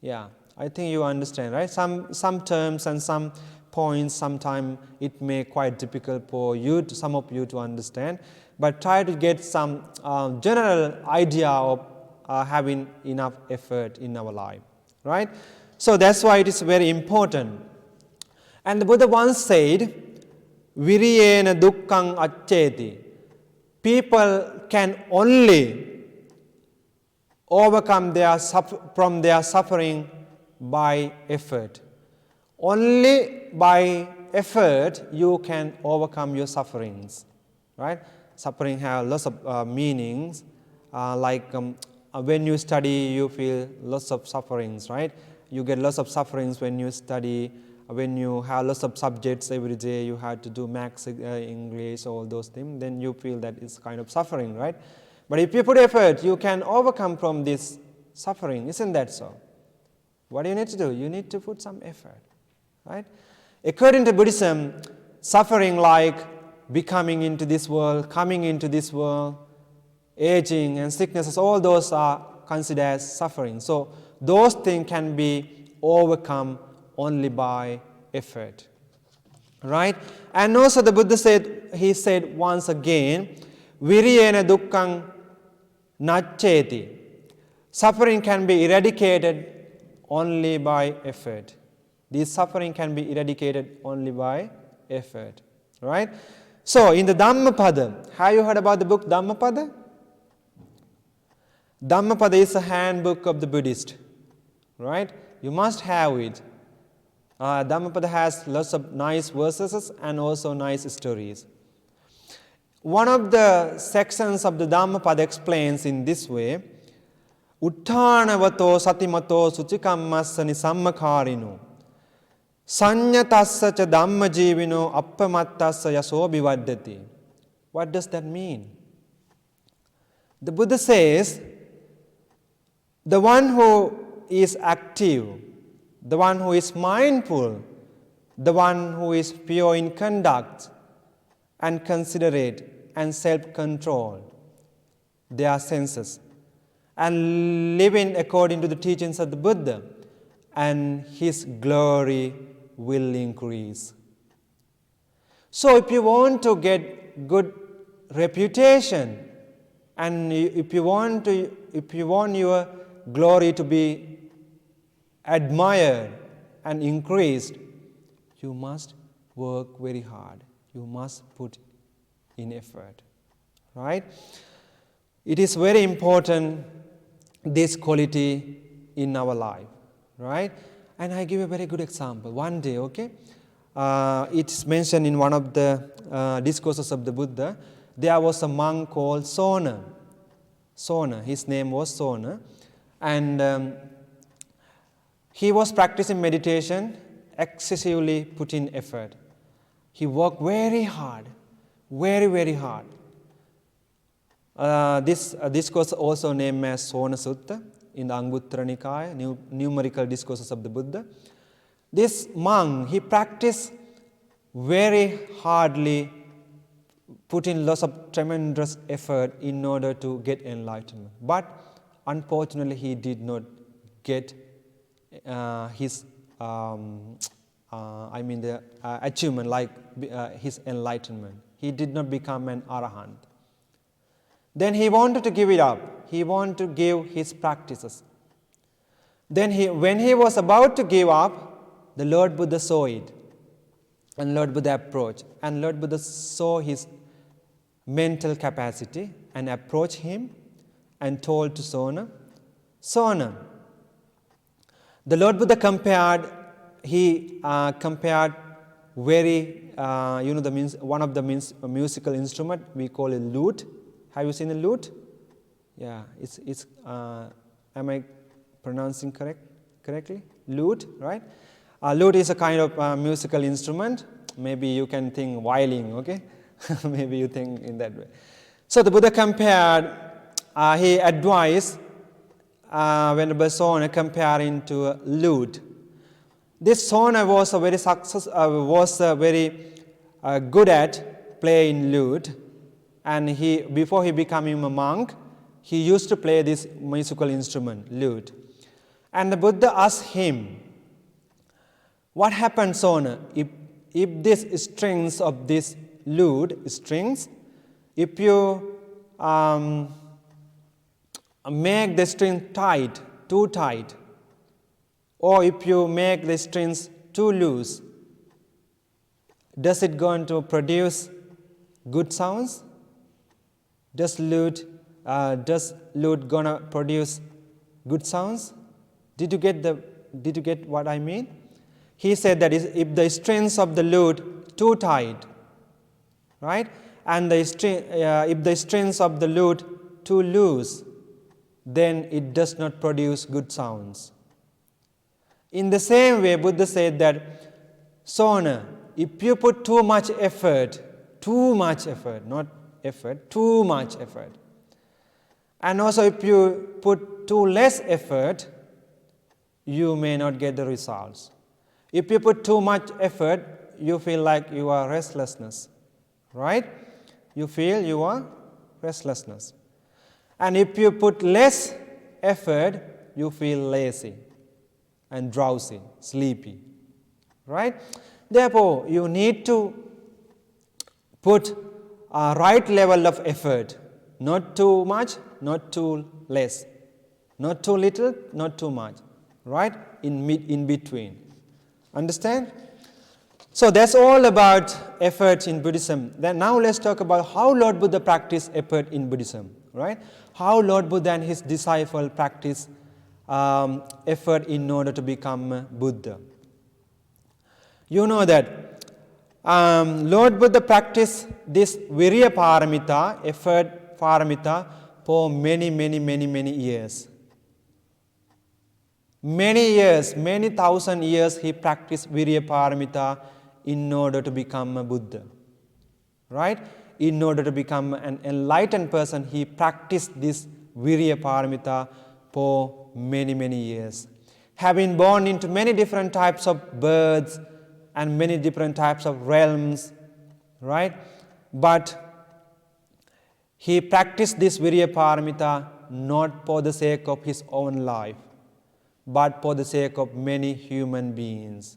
Yeah, I think you understand, right? Some terms and some points, sometimes it may quite difficult for you, some of you to understand, but try to get some general idea of having enough effort in our life, right? So that's why it is very important. And the Buddha once said, viriyena dukkhaṃ accheti. People can only overcome from their suffering by effort. Only by effort you can overcome your sufferings, right? Suffering have lots of meanings, when you study you feel lots of sufferings, right? You get lots of sufferings when you study, when you have lots of subjects every day, you have to do maths, English, all those things, then you feel that it's kind of suffering, right? But if you put effort, you can overcome from this suffering, isn't that so? What do you need to do? You need to put some effort, right? According to Buddhism, suffering like becoming into this world, coming into this world, aging and sicknesses, all those are considered as suffering. So those things can be overcome only by effort, right? And also the Buddha said, he said once again, viriyena dukkhaṃ nacheti. Suffering can be eradicated only by effort. This suffering can be eradicated only by effort, right? So in the Dhammapada, have you heard about the book Dhammapada? Dhammapada is a handbook of the Buddhist, right? You must have it. Dhammapada has lots of nice verses and also nice stories. One of the sections of the Dhammapada explains in this way, Utthānavato satimato sucikammassani sammakārino Saññatassa ca dhamma jīvino appamattassa yaso bivaddati. What does that mean? The Buddha says, the one who is active, the one who is mindful, the one who is pure in conduct and considerate and self-control, their senses, and living according to the teachings of the Buddha, and his glory will increase. So if you want to get good reputation, and if you want your glory to be admired and increased, you must work very hard. You must put in effort, right? It is very important, this quality in our life, right? And I give a very good example. One day, okay, it's mentioned in one of the discourses of the Buddha, there was a monk called Sona. His name was Sona. And he was practicing meditation, excessively putting effort. He worked very hard, very, very hard. This discourse also named as Sona Sutta in the Anguttara Nikaya, numerical discourses of the Buddha. This monk, he practiced very hardly, putting lots of tremendous effort in order to get enlightenment. But unfortunately, he did not get his achievement, like his enlightenment. He did not become an arahant. Then he wanted to give it up. He wanted to give his practices. Then when he was about to give up, the Lord Buddha saw it. And Lord Buddha approached. And Lord Buddha saw his mental capacity and approached him and told to Sona, Sona, the Lord Buddha compared very, one of the musical instrument, we call it lute. Have you seen a lute? Yeah, it's am I pronouncing correctly? Lute, right? Lute is a kind of musical instrument. Maybe you can think violin, okay? Maybe you think in that way. So the Buddha compared, he advised Venerable Sona comparing to a lute. This Sona was very good at playing lute, and before he becoming a monk, he used to play this musical instrument, lute. And the Buddha asked him, what happens, Sona, if these strings of this lute, strings, if you make the string tight, too tight, or if you make the strings too loose, Does it going to produce good sounds? Does lute gonna produce good sounds? Did you get what I mean? He said that if the strings of the lute too tight, right, and if the strings of the lute too loose, then it does not produce good sounds. In the same way, Buddha said that, Sona, if you put too much effort, and also if you put too less effort, you may not get the results. If you put too much effort, you feel like you are restlessness, right? You feel you are restlessness. And if you put less effort, you feel lazy and drowsy, sleepy, right? Therefore, you need to put a right level of effort, not too much, not too less, not too little, not too much, right? In between. Understand? So that's all about effort in Buddhism. Then now let's talk about how Lord Buddha practiced effort in Buddhism, right? How Lord Buddha and his disciple practiced effort in order to become Buddha. You know that Lord Buddha practiced this Virya Paramita, effort Paramita, for many years. Many thousand years he practiced Virya Paramita in order to become a Buddha. Right? In order to become an enlightened person, he practiced this Virya Paramita for many years. Having born into many different types of birds and many different types of realms, right? But he practiced this Virya Paramita not for the sake of his own life, but for the sake of many human beings,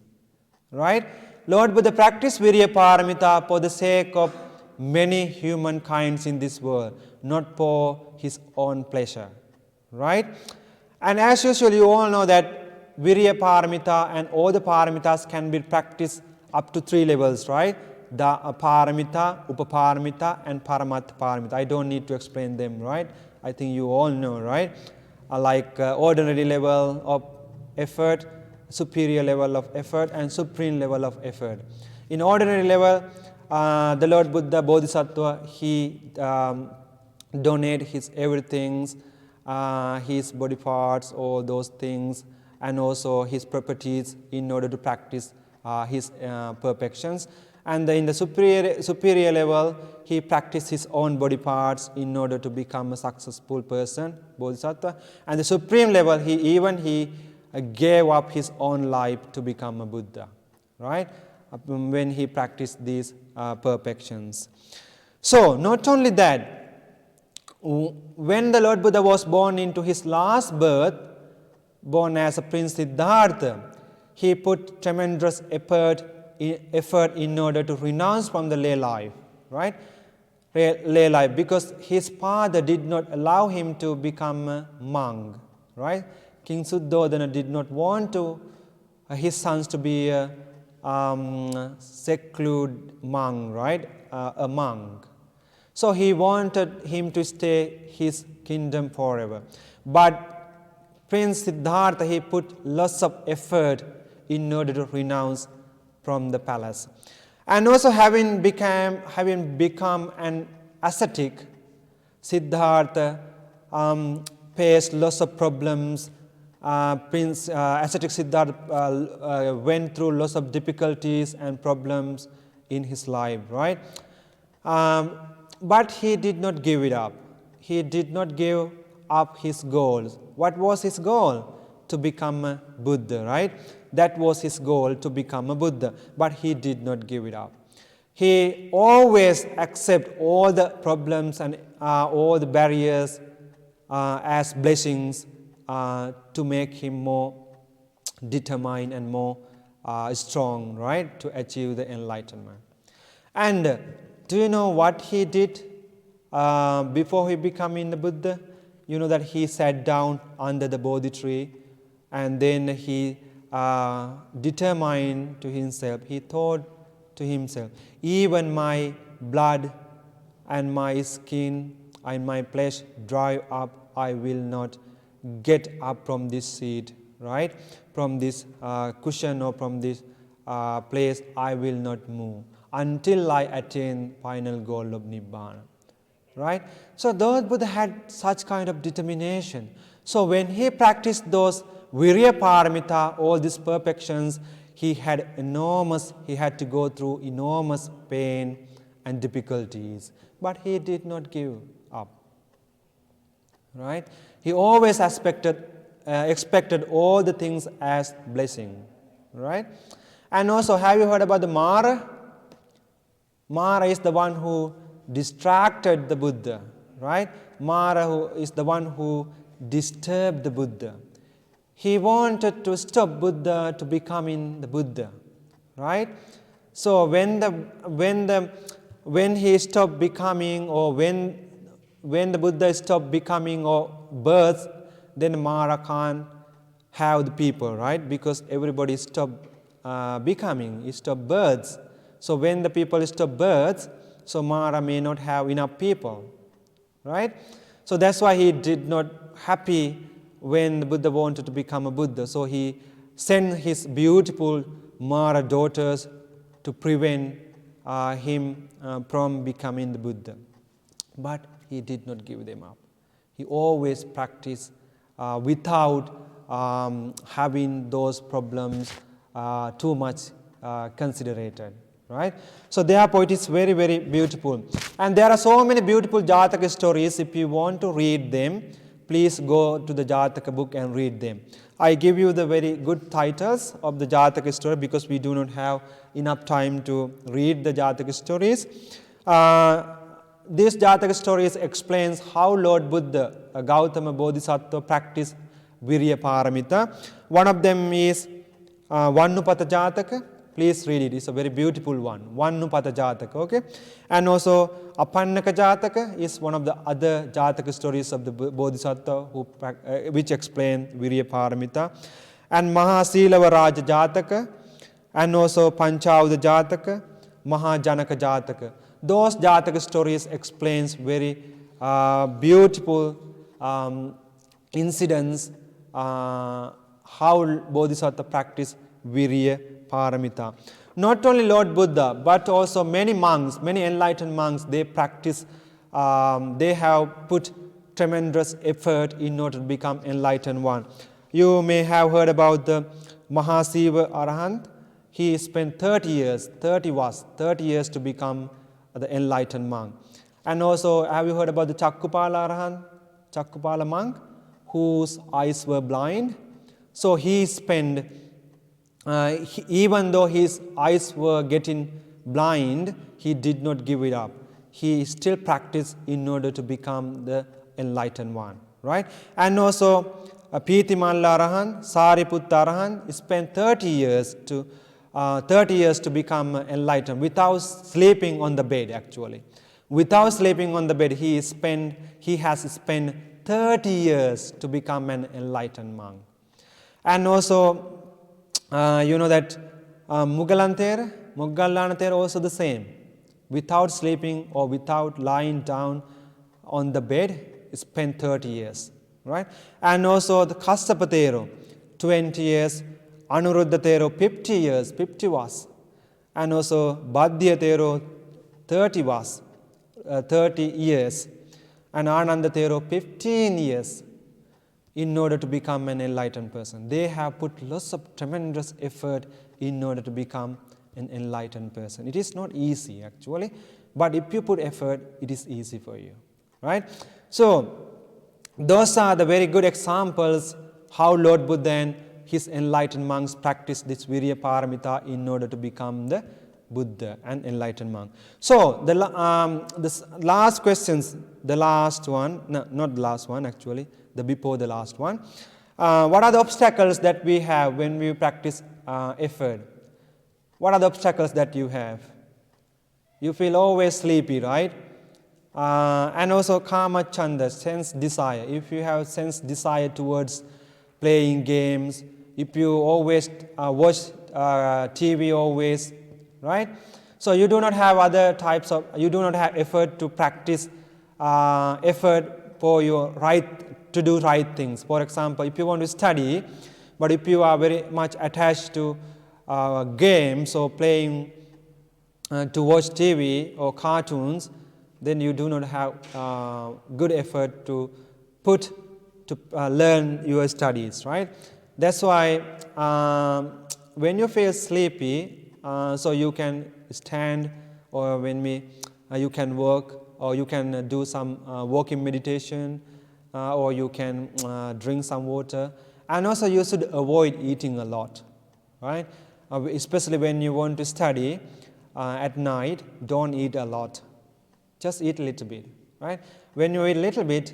right? Lord Buddha practiced Virya Paramita for the sake of many humankinds in this world, not for his own pleasure, right? And as usual, you all know that Virya Paramita and all the Paramitas can be practiced up to 3 levels, right? The Paramita, Upaparamita, and Paramattha Paramita. I don't need to explain them, right? I think you all know, right? Like ordinary level of effort, superior level of effort, and supreme level of effort. In ordinary level, the Lord Buddha Bodhisattva, he donate his everything, his body parts, all those things, and also his properties in order to practice his perfections. And in the superior level, he practiced his own body parts in order to become a successful person, Bodhisattva. And the supreme level, he gave up his own life to become a Buddha, right? When he practiced these perfections. So, not only that, when the Lord Buddha was born into his last birth, born as a Prince Siddhartha, he put tremendous effort in order to renounce from the lay life, right? Lay life, because his father did not allow him to become a monk, right? King Suddhodana did not want his sons to be a secluded monk, right? A monk. So he wanted him to stay his kingdom forever. But Prince Siddhartha, he put lots of effort in order to renounce from the palace. And also having become an ascetic, Siddhartha faced lots of problems. Ascetic Siddhartha went through lots of difficulties and problems in his life, right? But he did not give it up. He did not give up his goals. What was his goal? To become a Buddha, right? That was his goal, to become a Buddha. But he did not give it up. He always accepted all the problems and all the barriers as blessings to make him more determined and more strong, right? To achieve the enlightenment. And do you know what he did before he becoming the Buddha? You know that he sat down under the Bodhi tree, and then he determined to himself, he thought to himself, even my blood and my skin and my flesh dry up, I will not get up from this seat, right? From this cushion or from this place, I will not move until I attain final goal of Nibbana, right? So those Buddha had such kind of determination. So when he practiced those Virya Paramita, all these perfections, he had to go through enormous pain and difficulties, but he did not give up, right? He always expected all the things as blessing, right? And also, have you heard about the Mara? Mara is the one who distracted the Buddha, right? Mara is the one who disturbed the Buddha. He wanted to stop Buddha to becoming the Buddha, right? So when he stopped becoming, or when the Buddha stopped becoming or birth, then Mara can't have the people, right? Because everybody stopped becoming, it stopped births. So when the people stop births, so Mara may not have enough people, right? So that's why he did not happy when the Buddha wanted to become a Buddha. So he sent his beautiful Mara daughters to prevent him from becoming the Buddha. But he did not give them up. He always practiced without having those problems too much considered, right? So therefore it is very, very beautiful. And there are so many beautiful Jataka stories. If you want to read them, please go to the Jataka book and read them. I give you the very good titles of the Jataka story because we do not have enough time to read the Jataka stories. This Jataka stories explains how Lord Buddha, Gautama Bodhisattva, practiced Virya Paramita. One of them is Vannupata Jataka. Please read it. It's a very beautiful one. Vannupata Jataka, okay? And also Apannaka Jataka is one of the other Jataka stories of the Bodhisattva which explain Virya Paramita. And Mahasilava Raja Jataka, and also Panchauda Jataka, Mahajanaka Jataka. Those Jataka stories explains very beautiful incidents how Bodhisattva practiced Virya Paramita. Not only Lord Buddha, but also many monks, many enlightened monks, they practice, they have put tremendous effort in order to become enlightened one. You may have heard about the Mahasiva Arahant. He spent 30 years to become the enlightened monk. And also, have you heard about the Chakkupala Arahant, Chakkupala monk, whose eyes were blind? So he spent, even though his eyes were getting blind, he did not give it up. He still practiced in order to become the enlightened one, right? And also, Pitimalla Arahant, Sariputta Arahant spent 30 years to become enlightened without sleeping on the bed, actually. Without sleeping on the bed, he has spent 30 years to become an enlightened monk. And also, you know that Moggallana Thero also the same. Without sleeping or without lying down on the bed, spent 30 years, right? And also the Kassapa Thero, 20 years. Anuruddha Thero, 50 years, 50 was. And also Badhya Thero, 30 years. And Ananda Thero, 15 years in order to become an enlightened person. They have put lots of tremendous effort in order to become an enlightened person. It is not easy actually, but if you put effort, it is easy for you, right? So those are the very good examples how Lord Buddha and his enlightened monks practiced this Virya Paramita in order to become the Buddha and enlightened monk. So the last questions, the last one, no, not the last one actually, the before the last one. What are the obstacles that we have when we practice effort? What are the obstacles that you have? You feel always sleepy, right? And also kama chanda, sense desire. If you have sense desire towards playing games, if you always watch TV always, right? So you do not have other types of, you do not have effort to practice, effort for your to do right things. For example, if you want to study, but if you are very much attached to games or playing, to watch TV or cartoons, then you do not have good effort to put to learn your studies, right? That's why when you feel sleepy, so you can stand, or you can work, or you can do some walking meditation, or you can drink some water. And also you should avoid eating a lot, right? Especially when you want to study at night, don't eat a lot. Just eat a little bit, right? When you eat a little bit,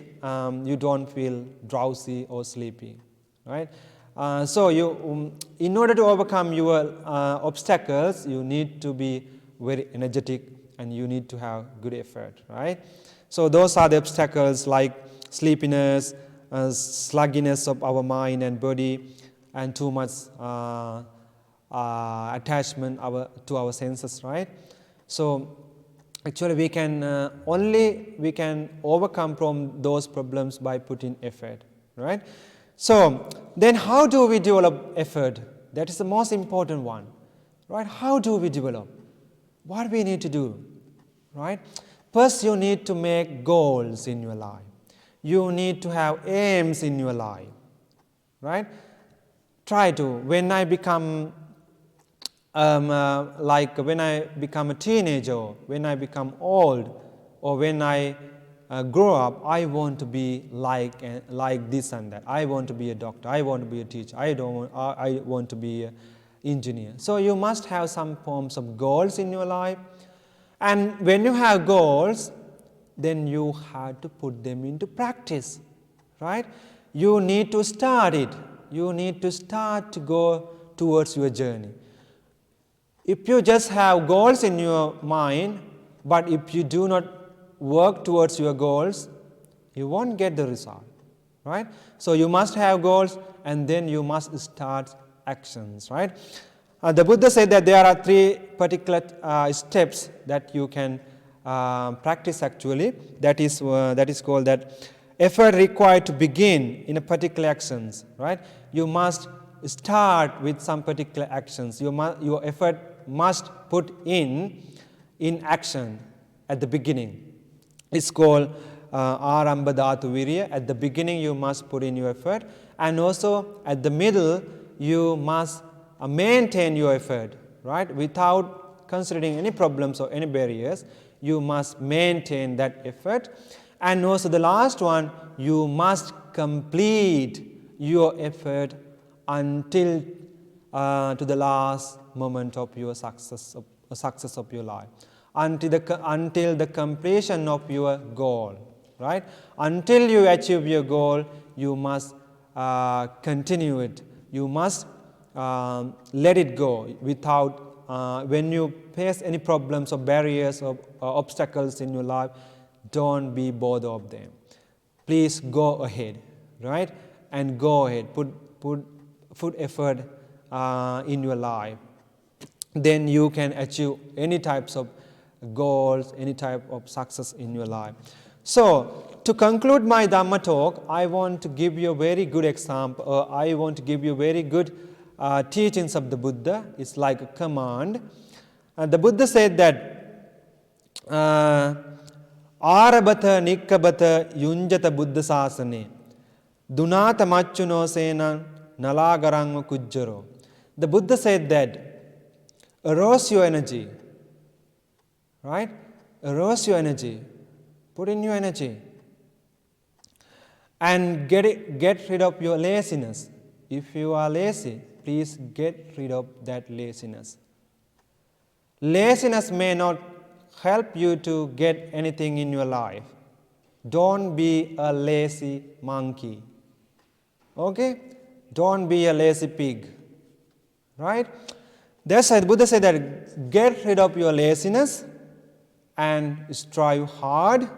you don't feel drowsy or sleepy, right? So in order to overcome your obstacles, you need to be very energetic and you need to have good effort, right? So those are the obstacles like sleepiness, sluggishness of our mind and body, and too much attachment to our senses, right? So actually we can overcome from those problems by putting effort, right? So then how do we develop effort? That is the most important one, right? How do we develop? What we need to do, right? First, you need to make goals in your life. You need to have aims in your life, right? Try to, when I become when I become a teenager, when I become old, or when I grow up, I want to be like this and that. I want to be a doctor. I want to be a teacher. I want to be an engineer. So you must have some forms of goals in your life. And when you have goals, then you have to put them into practice, right? You need to start it. You need to start to go towards your journey. If you just have goals in your mind, but if you do not work towards your goals, you won't get the result, right? So you must have goals and then you must start actions, right? The Buddha said that there are 3 particular steps that you can practice actually. That is called that effort required to begin in a particular actions, right? You must start with some particular actions. Your effort must put in action at the beginning. It's called Arambha Dhatu Virya. At the beginning you must put in your effort, and also at the middle you must maintain your effort, right? Without considering any problems or any barriers, you must maintain that effort. And also the last one, you must complete your effort until to the last moment of your success of your life, until the completion of your goal, right? Until you achieve your goal, you must continue it. You must let it go without when you face any problems or barriers or obstacles in your life, don't be bothered of them. Please go ahead, right? And go ahead, put effort in your life. Then you can achieve any types of goals, any type of success in your life. So, to conclude my Dhamma talk, I want to give you a very good example, I want to give you very good teachings of the Buddha. It's like a command. The Buddha said that Arabata nikkabata yunjata buddha sasane dunata machuno sena nalagarangma kujjaro. The Buddha said that arouse your energy, right? Arouse your energy. Put in your energy. And get rid of your laziness. If you are lazy, please get rid of that laziness. Laziness may not help you to get anything in your life. Don't be a lazy monkey. Okay? Don't be a lazy pig. Right? That's why the Buddha said that get rid of your laziness and strive hard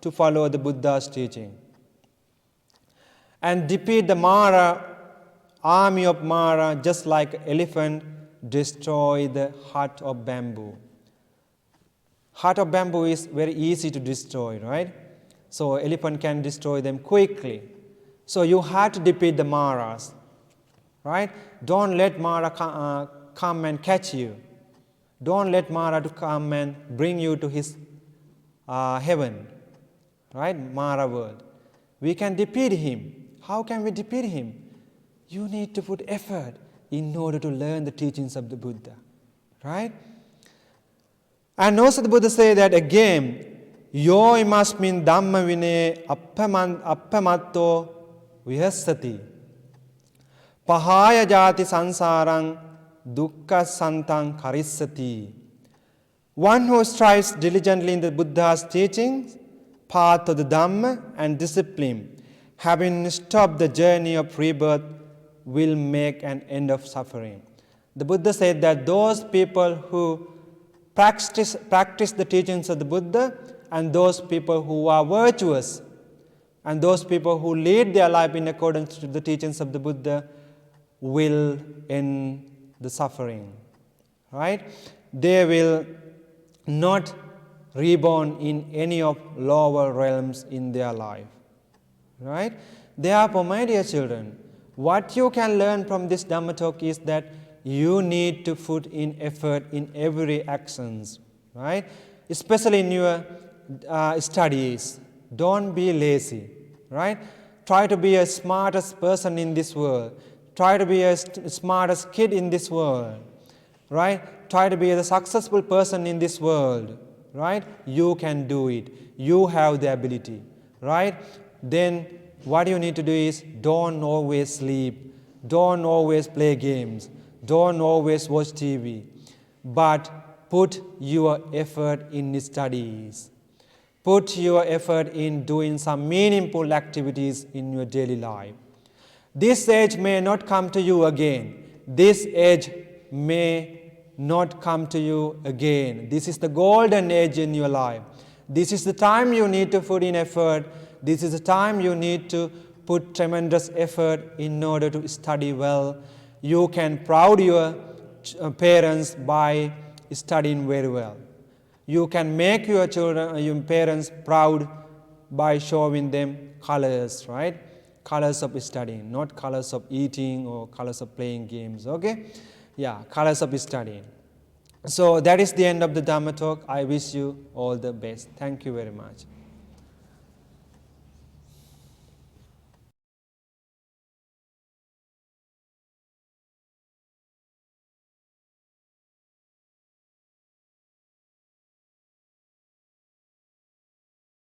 to follow the Buddha's teaching. And defeat the Mara, army of Mara, just like an elephant destroy the hut of bamboo. Heart of bamboo is very easy to destroy, right? So elephant can destroy them quickly. So you have to defeat the Maras, right? Don't let Mara come and catch you. Don't let Mara to come and bring you to his heaven, right? Mara world. We can defeat him. How can we defeat him? You need to put effort in order to learn the teachings of the Buddha, right? And also the Buddha say that again, yo imasmin dhamma vine appamatto vihasati pahaya jati sansarang dukkha santang karissati. One who strives diligently in the Buddha's teachings, path of the Dhamma and discipline, having stopped the journey of rebirth, will make an end of suffering. The Buddha said that those people who practice the teachings of the Buddha, and those people who are virtuous, and those people who lead their life in accordance to the teachings of the Buddha, will end the suffering, right? They will not reborn in any of lower realms in their life, right? Therefore, my dear children, what you can learn from this Dhamma talk is that you need to put in effort in every actions, right? Especially in your studies. Don't be lazy, right? Try to be a smartest person in this world. Try to be a smartest kid in this world, right? Try to be the successful person in this world, right? You can do it. You have the ability, right? Then what you need to do is don't always sleep. Don't always play games. Don't always watch TV. But put your effort in studies. Put your effort in doing some meaningful activities in your daily life. This age may not come to you again. This age may not come to you again. This is the golden age in your life. This is the time you need to put in effort. This is the time you need to put tremendous effort in order to study well. You can proud your parents by studying very well. You can make your children, your parents proud by showing them colors, right? Colors of studying, not colors of eating or colors of playing games, okay? Yeah, colors of studying. So that is the end of the Dhamma talk. I wish you all the best. Thank you very much.